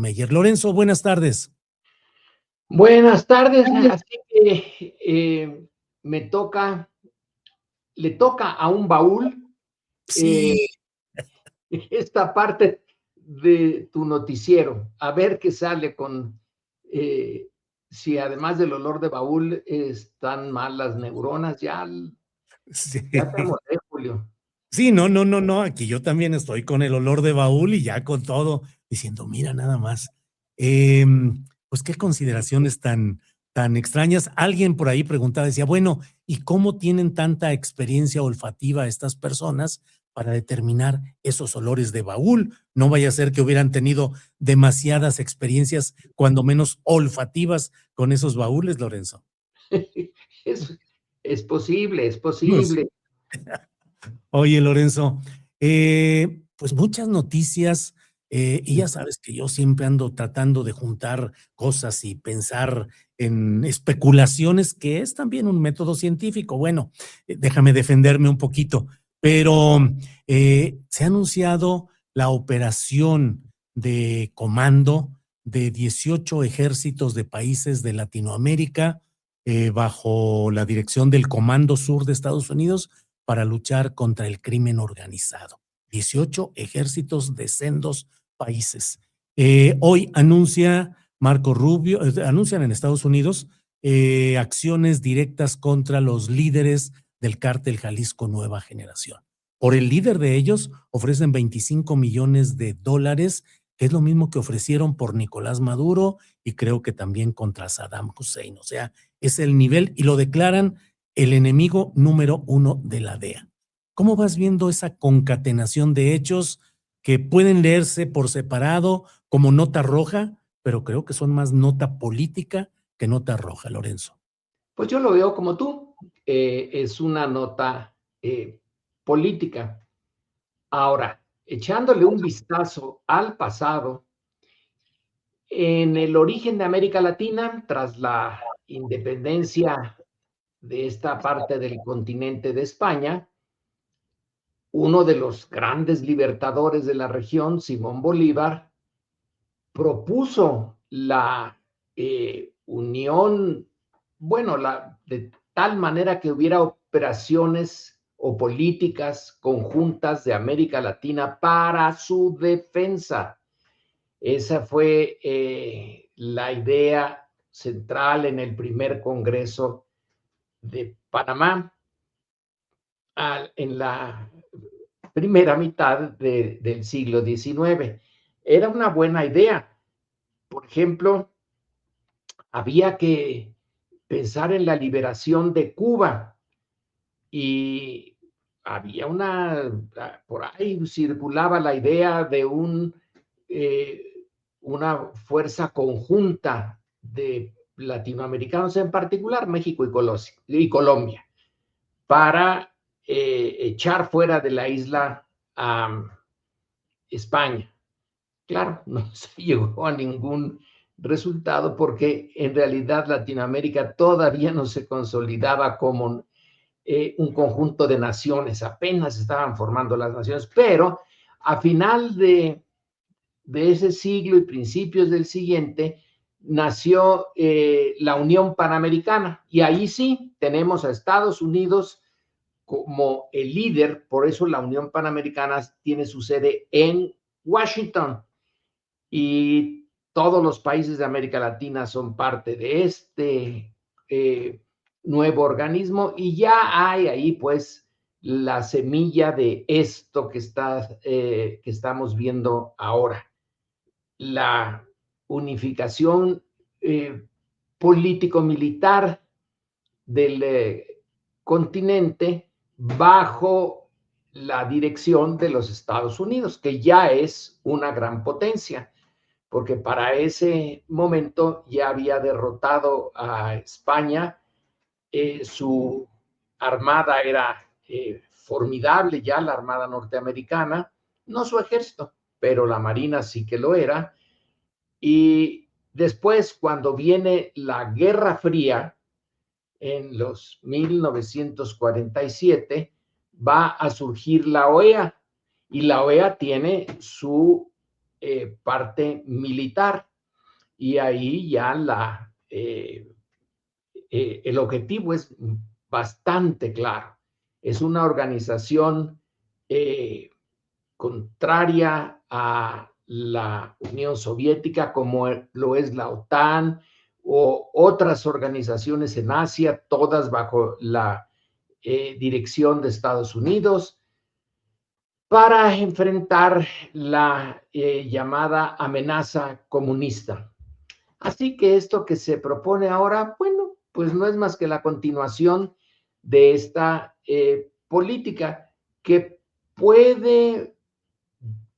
Meyer. Lorenzo, buenas tardes. Buenas tardes, así que le toca a un baúl Sí, esta parte de tu noticiero, a ver qué sale con, si además del olor de baúl están mal las neuronas, sí. ya te molé, Julio. Sí, no. Aquí yo también estoy con el olor de baúl y ya con todo, diciendo, mira, nada más. Pues qué consideraciones tan extrañas. Alguien por ahí preguntaba, decía, bueno, ¿y cómo tienen tanta experiencia olfativa estas personas para determinar esos olores de baúl? No vaya a ser que hubieran tenido demasiadas experiencias, cuando menos olfativas, con esos baúles, Lorenzo. Es, es posible, es No sé. posible. Oye, Lorenzo, pues muchas noticias, y ya sabes que yo siempre ando tratando de juntar cosas y pensar en especulaciones, que es también un método científico. Bueno, déjame defenderme un poquito, pero se ha anunciado la operación de comando de 18 ejércitos de países de Latinoamérica, bajo la dirección del Comando Sur de Estados Unidos, para luchar contra el crimen organizado. 18 ejércitos de sendos países. Hoy anuncia Marco Rubio, anuncian en Estados Unidos acciones directas contra los líderes del cártel Jalisco Nueva Generación. Por el líder de ellos ofrecen 25 millones de dólares, que es lo mismo que ofrecieron por Nicolás Maduro y creo que también contra Saddam Hussein. O sea, es el nivel y lo declaran el enemigo número uno de la DEA. ¿Cómo vas viendo esa concatenación de hechos que pueden leerse por separado como nota roja, pero creo que son más nota política que nota roja, Lorenzo? Pues yo lo veo como tú, es una nota política. Ahora, echándole un vistazo al pasado, en el origen de América Latina, tras la independencia de esta parte del continente de España, uno de los grandes libertadores de la región, Simón Bolívar, propuso la unión, bueno, de tal manera que hubiera operaciones o políticas conjuntas de América Latina para su defensa. Esa fue la idea central en el primer Congreso de Panamá en la primera mitad del siglo XIX. Era una buena idea. Por ejemplo, había que pensar en la liberación de Cuba y había por ahí circulaba la idea de una fuerza conjunta de latinoamericanos, en particular México y Colombia, para echar fuera de la isla a España. Claro, no se llegó a ningún resultado porque en realidad Latinoamérica todavía no se consolidaba como un conjunto de naciones, apenas estaban formando las naciones, pero a final de ese siglo y principios del siguiente nació la Unión Panamericana y ahí sí tenemos a Estados Unidos como el líder, por eso la Unión Panamericana tiene su sede en Washington y todos los países de América Latina son parte de este nuevo organismo y ya hay ahí pues la semilla de esto que estamos viendo ahora, la unificación político-militar del continente bajo la dirección de los Estados Unidos, que ya es una gran potencia, porque para ese momento ya había derrotado a España, su armada era formidable ya, la armada norteamericana, no su ejército, pero la marina sí que lo era, y después cuando viene la Guerra Fría, en los 1947, va a surgir la OEA y la OEA tiene su parte militar. Y ahí ya el objetivo es bastante claro. Es una organización contraria a la Unión Soviética, como lo es la OTAN o otras organizaciones en Asia, todas bajo la dirección de Estados Unidos, para enfrentar la llamada amenaza comunista. Así que esto que se propone ahora, bueno, pues no es más que la continuación de esta política que puede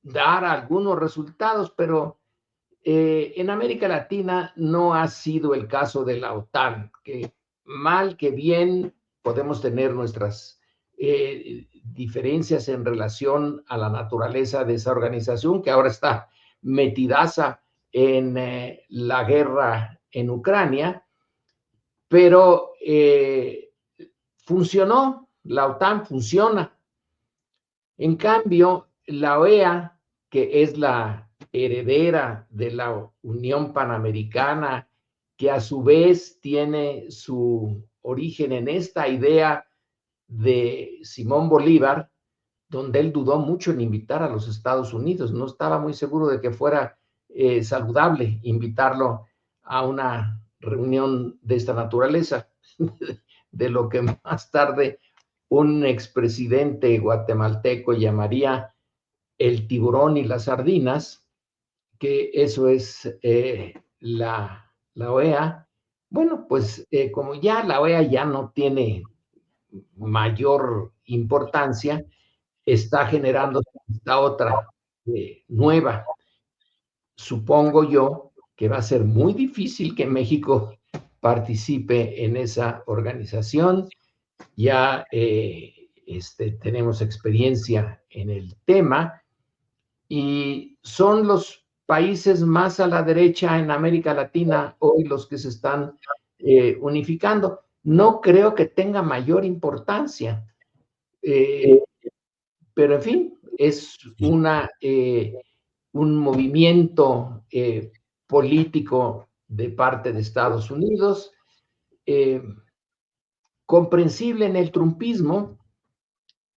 dar algunos resultados, pero en América Latina no ha sido el caso de la OTAN, que mal que bien podemos tener nuestras diferencias en relación a la naturaleza de esa organización, que ahora está metidaza en la guerra en Ucrania, pero funcionó, la OTAN funciona. En cambio, la OEA, que es la heredera de la Unión Panamericana, que a su vez tiene su origen en esta idea de Simón Bolívar, donde él dudó mucho en invitar a los Estados Unidos, no estaba muy seguro de que fuera saludable invitarlo a una reunión de esta naturaleza, de lo que más tarde un expresidente guatemalteco llamaría el tiburón y las sardinas, que eso es la OEA. Bueno, pues como ya la OEA ya no tiene mayor importancia, está generando esta otra nueva. Supongo yo que va a ser muy difícil que México participe en esa organización. Ya tenemos experiencia en el tema y son los países más a la derecha en América Latina hoy los que se están unificando. No creo que tenga mayor importancia, pero en fin, es un movimiento político de parte de Estados Unidos, comprensible en el trumpismo,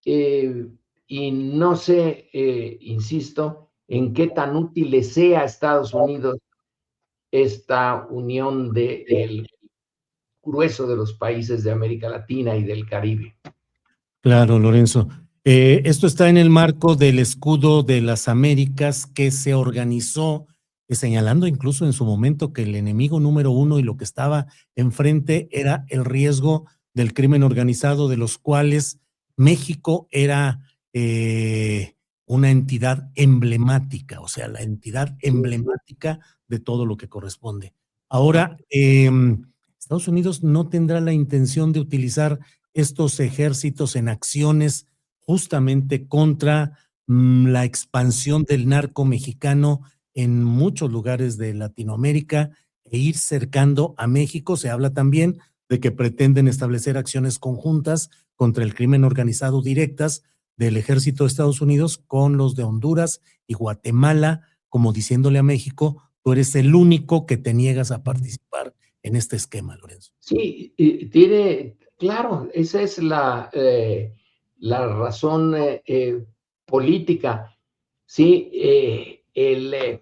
y no sé, insisto, en qué tan útil le sea a Estados Unidos esta unión del grueso de los países de América Latina y del Caribe. Claro, Lorenzo. Esto está en el marco del escudo de las Américas que se organizó, señalando incluso en su momento que el enemigo número uno y lo que estaba enfrente era el riesgo del crimen organizado, de los cuales México era una entidad emblemática, o sea, la entidad emblemática de todo lo que corresponde. Ahora, Estados Unidos no tendrá la intención de utilizar estos ejércitos en acciones justamente contra la expansión del narco mexicano en muchos lugares de Latinoamérica e ir cercando a México. Se habla también de que pretenden establecer acciones conjuntas contra el crimen organizado directas del ejército de Estados Unidos con los de Honduras y Guatemala, como diciéndole a México, tú eres el único que te niegas a participar en este esquema, Lorenzo. Sí, claro, esa es la razón política. Sí, el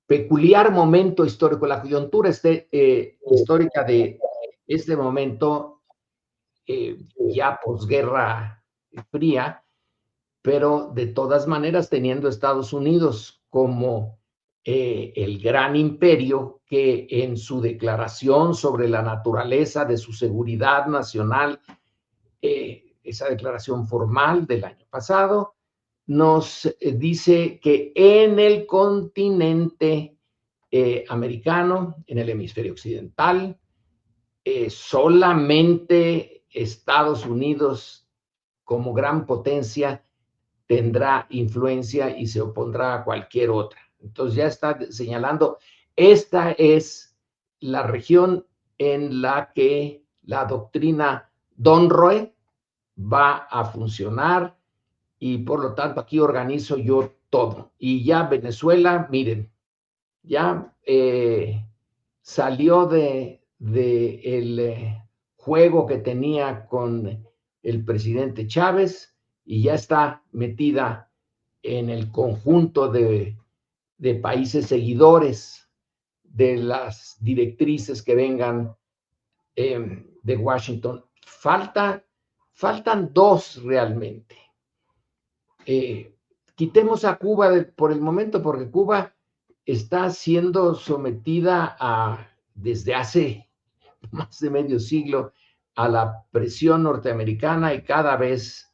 peculiar momento histórico, la coyuntura histórica de este momento, ya posguerra fría, pero de todas maneras teniendo Estados Unidos como el gran imperio que en su declaración sobre la naturaleza de su seguridad nacional, esa declaración formal del año pasado, nos dice que en el continente americano, en el hemisferio occidental, solamente Estados Unidos como gran potencia tendrá influencia y se opondrá a cualquier otra. Entonces ya está señalando, esta es la región en la que la doctrina Donroe va a funcionar y por lo tanto aquí organizo yo todo. Y ya Venezuela, miren, ya salió de el juego que tenía con el presidente Chávez y ya está metida en el conjunto de países seguidores de las directrices que vengan de Washington. Faltan dos realmente. Quitemos a Cuba por el momento, porque Cuba está siendo sometida desde hace más de medio siglo a la presión norteamericana y cada vez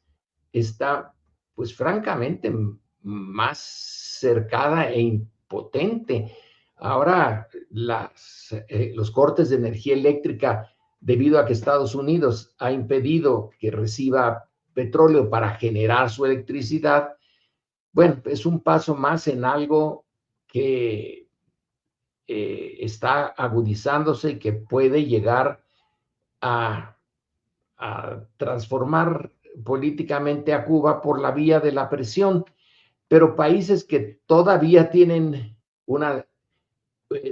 está, pues francamente, más cercada e impotente. Ahora los cortes de energía eléctrica, debido a que Estados Unidos ha impedido que reciba petróleo para generar su electricidad, bueno, es un paso más en algo que está agudizándose y que puede llegar a transformar políticamente a Cuba por la vía de la presión, pero países que todavía tienen una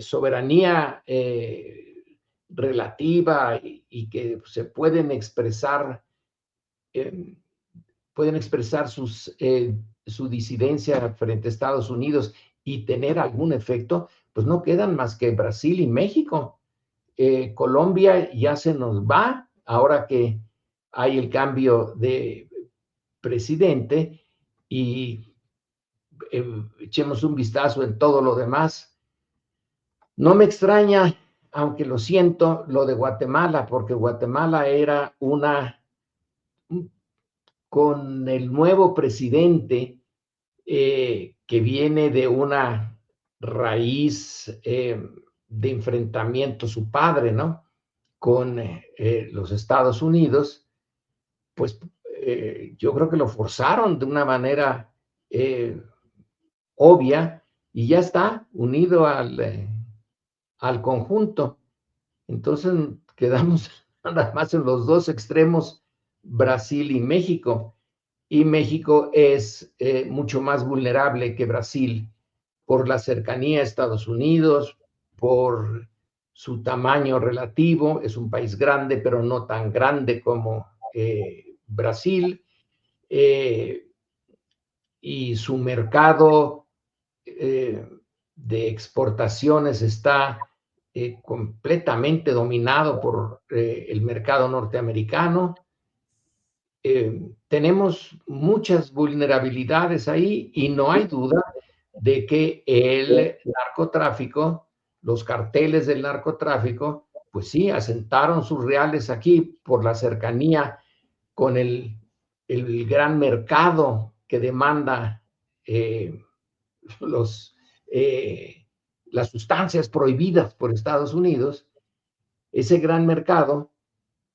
soberanía relativa y que se pueden expresar su disidencia frente a Estados Unidos y tener algún efecto, pues no quedan más que Brasil y México. Colombia ya se nos va ahora que hay el cambio de presidente y echemos un vistazo en todo lo demás. No me extraña, aunque lo siento, lo de Guatemala, porque Guatemala era con el nuevo presidente que viene de una raíz de enfrentamiento, su padre, ¿no? Con los Estados Unidos, pues yo creo que lo forzaron de una manera obvia y ya está unido al conjunto. Entonces quedamos nada más en los dos extremos, Brasil y México. Y México es mucho más vulnerable que Brasil por la cercanía a Estados Unidos, por su tamaño relativo. Es un país grande, pero no tan grande como Brasil. Y su mercado de exportaciones está completamente dominado por el mercado norteamericano. Tenemos muchas vulnerabilidades ahí y no hay duda de que el narcotráfico, los carteles del narcotráfico, pues sí, asentaron sus reales aquí por la cercanía con el gran mercado que demanda las sustancias prohibidas por Estados Unidos. Ese gran mercado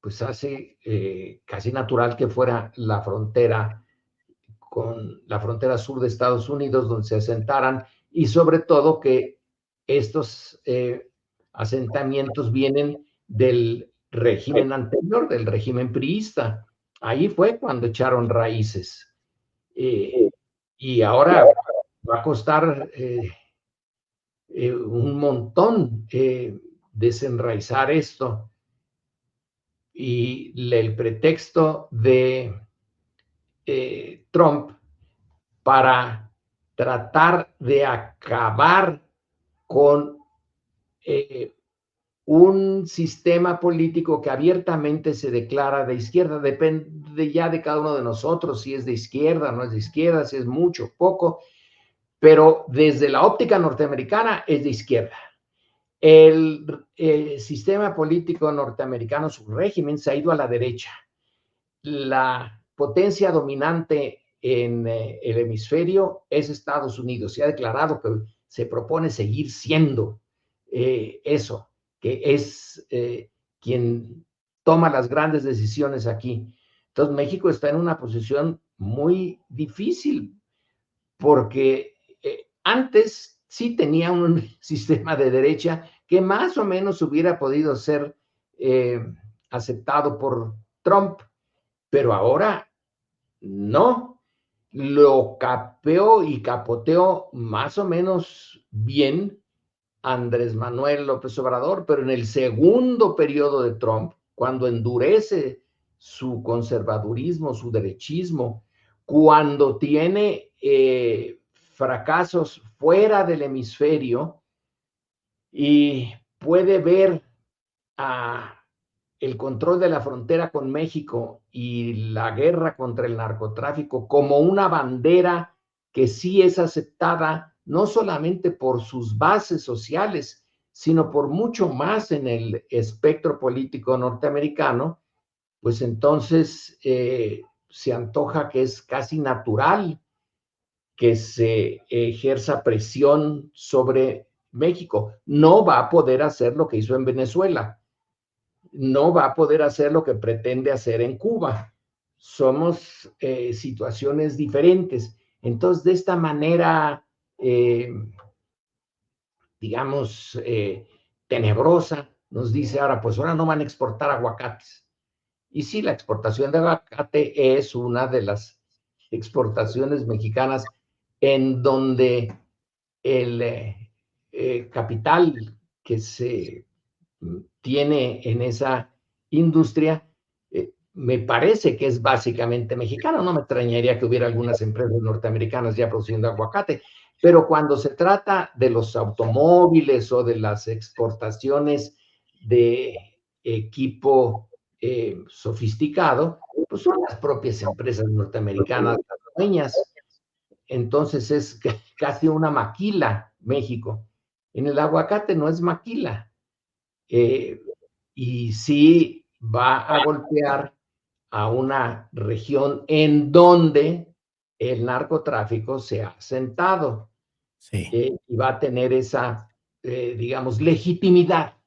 pues hace casi natural que fuera la frontera con la frontera sur de Estados Unidos donde se asentaran y sobre todo que estos asentamientos vienen del régimen anterior, del régimen priista. Ahí fue cuando echaron raíces. Y ahora va a costar un montón desenraizar esto. Y el pretexto de Trump para tratar de acabar con un sistema político que abiertamente se declara de izquierda. Depende ya de cada uno de nosotros si es de izquierda, no es de izquierda, si es mucho, poco, pero desde la óptica norteamericana es de izquierda. El sistema político norteamericano, su régimen, se ha ido a la derecha. La potencia dominante en el hemisferio es Estados Unidos. Se ha declarado que se propone seguir siendo eso, que es quien toma las grandes decisiones aquí. Entonces México está en una posición muy difícil porque antes sí tenía un sistema de derecha que más o menos hubiera podido ser aceptado por Trump, pero ahora no. lo capeó y capoteó más o menos bien Andrés Manuel López Obrador, pero en el segundo periodo de Trump, cuando endurece su conservadurismo, su derechismo, cuando tiene fracasos fuera del hemisferio y puede ver a el control de la frontera con México y la guerra contra el narcotráfico como una bandera que sí es aceptada no solamente por sus bases sociales, sino por mucho más en el espectro político norteamericano, pues entonces se antoja que es casi natural que se ejerza presión sobre México. No va a poder hacer lo que hizo en Venezuela, no va a poder hacer lo que pretende hacer en Cuba. Somos situaciones diferentes. Entonces, de esta manera, digamos, tenebrosa, nos dice ahora, pues ahora no van a exportar aguacates. Y sí, la exportación de aguacate es una de las exportaciones mexicanas en donde el capital que se tiene en esa industria, me parece que es básicamente mexicano. No me extrañaría que hubiera algunas empresas norteamericanas ya produciendo aguacate, pero cuando se trata de los automóviles o de las exportaciones de equipo sofisticado, pues son las propias empresas norteamericanas las dueñas. Entonces es casi una maquila México. En el aguacate no es maquila, y sí va a golpear a una región en donde el narcotráfico se ha sentado, Sí, y va a tener esa, digamos, legitimidad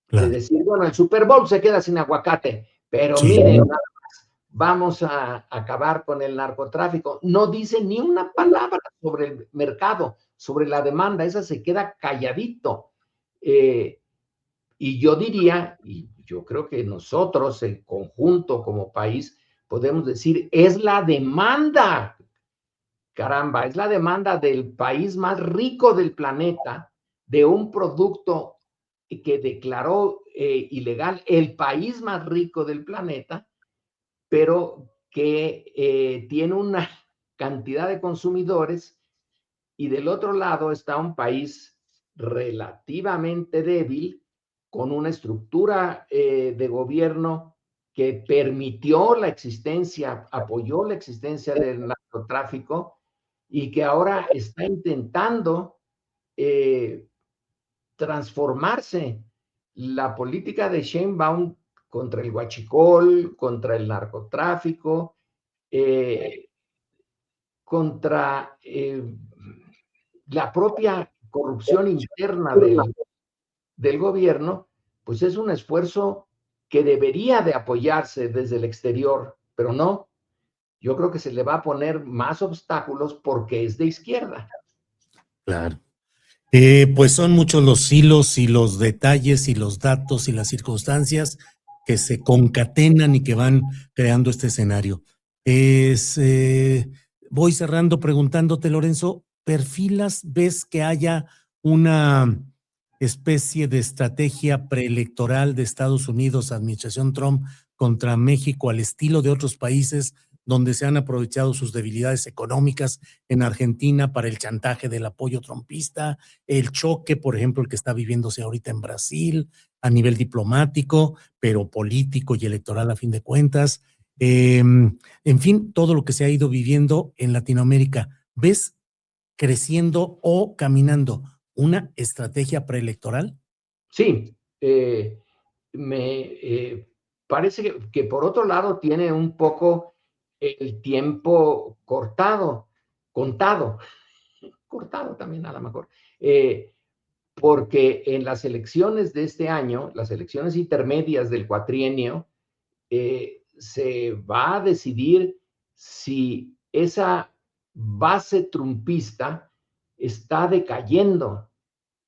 de claro. decir, bueno, el Super Bowl se queda sin aguacate, pero Sí, miren, vamos a acabar con el narcotráfico. No dice ni una palabra sobre el mercado, sobre la demanda, esa se queda calladito. Y yo diría, y yo creo que nosotros en conjunto como país podemos decir, es la demanda, caramba, es la demanda del país más rico del planeta de un producto que declaró ilegal el país más rico del planeta, pero que tiene una cantidad de consumidores, y del otro lado está un país relativamente débil, con una estructura de gobierno que permitió la existencia, apoyó la existencia del narcotráfico, y que ahora está intentando eh, transformarse. La política de Sheinbaum contra el huachicol, contra el narcotráfico, eh, contra la propia corrupción interna del gobierno, pues es un esfuerzo que debería de apoyarse desde el exterior, pero no, yo creo que se le va a poner más obstáculos porque es de izquierda. claro. Pues son muchos los hilos y los detalles y los datos y las circunstancias que se concatenan y que van creando este escenario. Es, voy cerrando preguntándote, Lorenzo, ¿perfilas, ves que haya una especie de estrategia preelectoral de Estados Unidos, administración Trump, contra México al estilo de otros países donde se han aprovechado sus debilidades económicas en Argentina para el chantaje del apoyo trumpista, el choque, por ejemplo, el que está viviéndose ahorita en Brasil a nivel diplomático, pero político y electoral a fin de cuentas? En fin, todo lo que se ha ido viviendo en Latinoamérica. ¿Ves creciendo o caminando una estrategia preelectoral? Sí, me parece que por otro lado tiene un poco el tiempo cortado también a lo mejor, porque en las elecciones de este año, las elecciones intermedias del cuatrienio, se va a decidir si esa base trumpista está decayendo.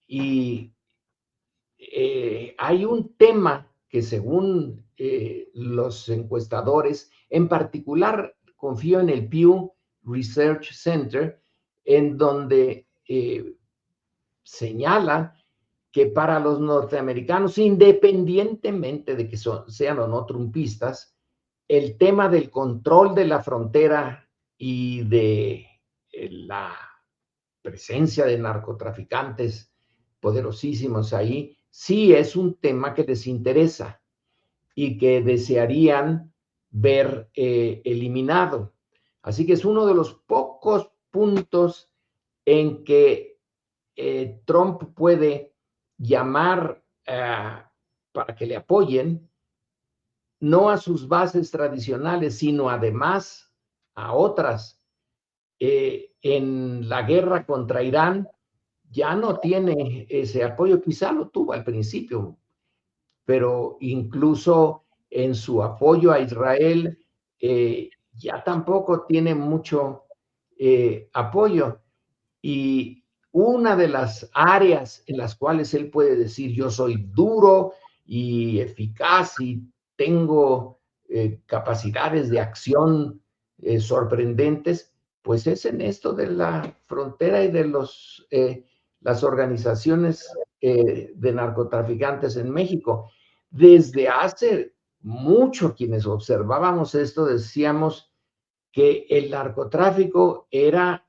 Y hay un tema que según los encuestadores, en particular confío en el Pew, Research Center, en donde señala que para los norteamericanos, independientemente de que sean o no trumpistas, el tema del control de la frontera y de la presencia de narcotraficantes poderosísimos ahí, sí es un tema que les interesa y que desearían ver eliminado. Así que es uno de los pocos puntos en que Trump puede llamar para que le apoyen, no a sus bases tradicionales, sino además a otras. En la guerra contra Irán ya no tiene ese apoyo, quizá lo tuvo al principio, pero incluso en su apoyo a Israel ya tampoco tiene mucho apoyo. Y una de las áreas en las cuales él puede decir yo soy duro y eficaz y tengo capacidades de acción sorprendentes, pues es en esto de la frontera y de las organizaciones de narcotraficantes en México. Desde hace mucho quienes observábamos esto decíamos que el narcotráfico era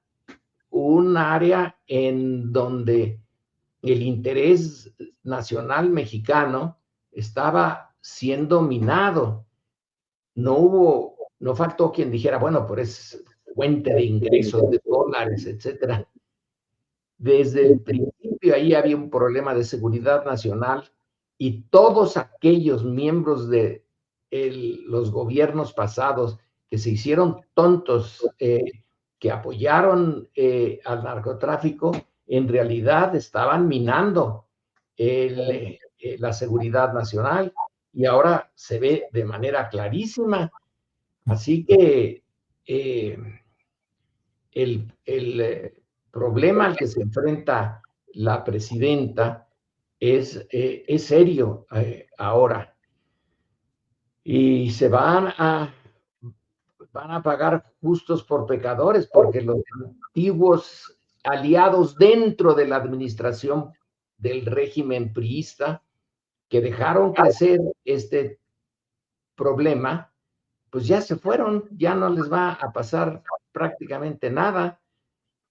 un área en donde el interés nacional mexicano estaba siendo minado. No faltó quien dijera, bueno, pues es fuente de ingresos de dólares, etcétera. Desde el principio ahí había un problema de seguridad nacional y todos aquellos miembros de los gobiernos pasados que se hicieron tontos, que apoyaron al narcotráfico, en realidad estaban minando la seguridad nacional y ahora se ve de manera clarísima. Así que el problema al que se enfrenta la presidenta es serio ahora. Y van a pagar justos por pecadores, porque los antiguos aliados dentro de la administración del régimen priista que dejaron crecer este problema, pues ya se fueron, ya no les va a pasar prácticamente nada.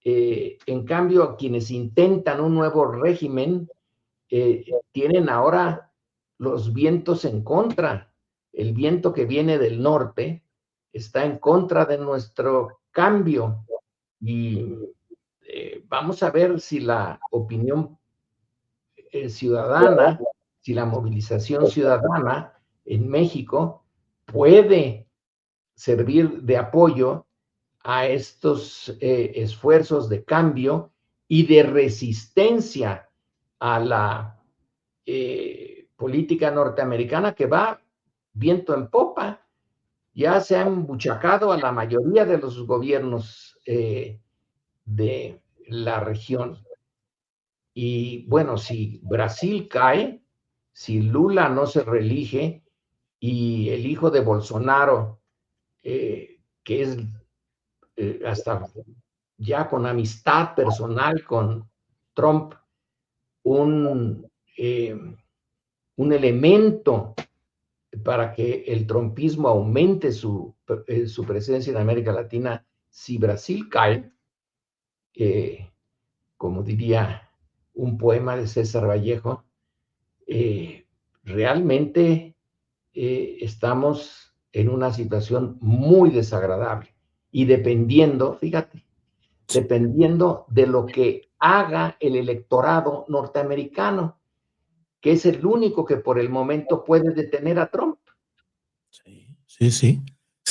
En cambio, quienes intentan un nuevo régimen tienen ahora los vientos en contra. El viento que viene del norte está en contra de nuestro cambio y vamos a ver si la opinión ciudadana, si la movilización ciudadana en México puede servir de apoyo a estos esfuerzos de cambio y de resistencia a la política norteamericana que va viento en popa. Ya se ha embuchacado a la mayoría de los gobiernos de la región. Y bueno, si Brasil cae, si Lula no se reelige y el hijo de Bolsonaro, que es hasta ya con amistad personal con Trump, un elemento para que el trumpismo aumente su presencia en América Latina, si Brasil cae, como diría un poema de César Vallejo, realmente estamos en una situación muy desagradable y dependiendo, fíjate, dependiendo de lo que haga el electorado norteamericano, que es el único que por el momento puede detener a Trump. Sí,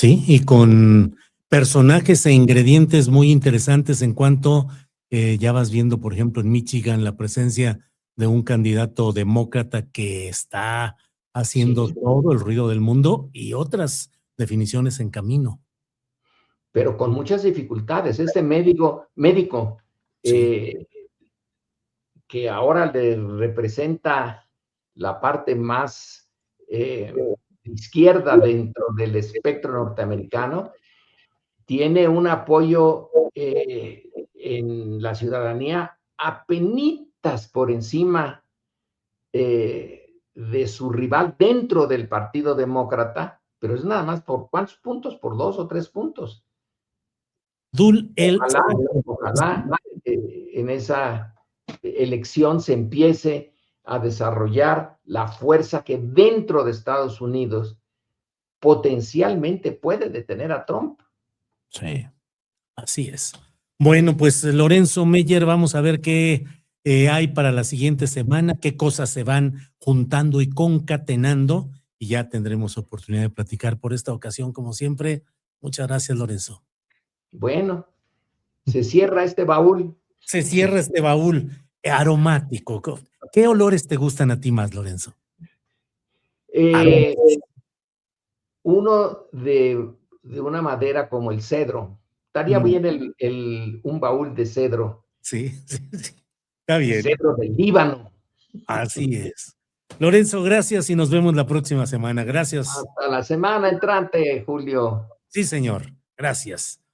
y con personajes e ingredientes muy interesantes en cuanto ya vas viendo, por ejemplo, en Michigan, la presencia de un candidato demócrata que está haciendo todo el ruido del mundo y otras definiciones en camino. Pero con muchas dificultades. Este médico que ahora le representa la parte más izquierda dentro del espectro norteamericano, tiene un apoyo en la ciudadanía apenitas por encima de su rival dentro del Partido Demócrata, pero es nada más por ¿cuántos puntos? Por 2 o 3 puntos. Dul, el Ojalá, ojalá en esa elección se empiece a desarrollar la fuerza que dentro de Estados Unidos potencialmente puede detener a Trump. Sí, así es. Bueno, pues Lorenzo Meyer, vamos a ver qué hay para la siguiente semana, qué cosas se van juntando y concatenando, y ya tendremos oportunidad de platicar por esta ocasión, como siempre. Muchas gracias, Lorenzo. Bueno, se cierra este baúl. Se cierra este baúl aromático. ¿Qué olores te gustan a ti más, Lorenzo? Eh, Aromas. uno de una madera como el cedro. Estaría bien un baúl de cedro. Sí, sí, sí. Está bien. Cedro del Líbano. Así es. Lorenzo, gracias y nos vemos la próxima semana. Gracias. Hasta la semana entrante, Julio. Sí, señor. Gracias.